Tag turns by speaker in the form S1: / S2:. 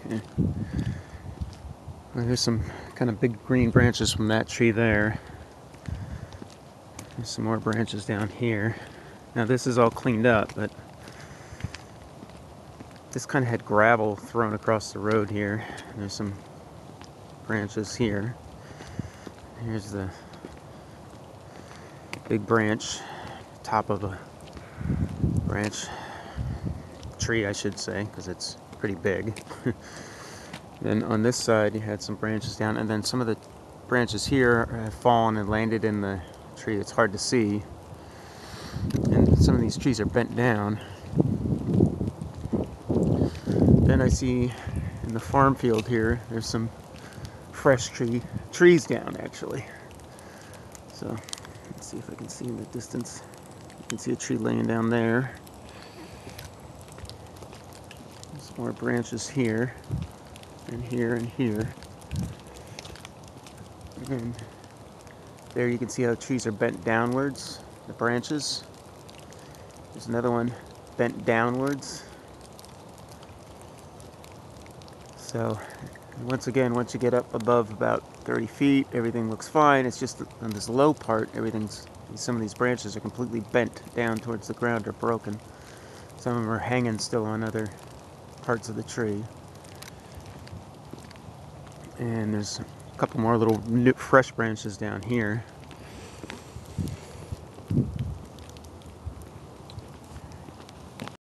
S1: Okay. Well, there's some kind of big green branches from that tree there. There's some more branches down here. Now this is all cleaned up, but this kind of had gravel thrown across the road here. There's some branches here. Here's the big branch, top of a branch tree, I should say, because it's pretty big. Then on this side you had some branches down, and then some of the branches here have fallen and landed in the tree. It's hard to see, and some of these trees are bent down. Then I see in the farm field here, there's some fresh trees down actually. So let's see if I can see in the distance. You can see a tree laying down there. There's more branches here, and here, and here. And there you can see how the trees are bent downwards, the branches. There's another one bent downwards. So once again, once you get up above about 30 feet, everything looks fine. It's just on this low part, some of these branches are completely bent down towards the ground or broken. Some of them are hanging still on other parts of the tree. And there's a couple more little new, fresh branches down here.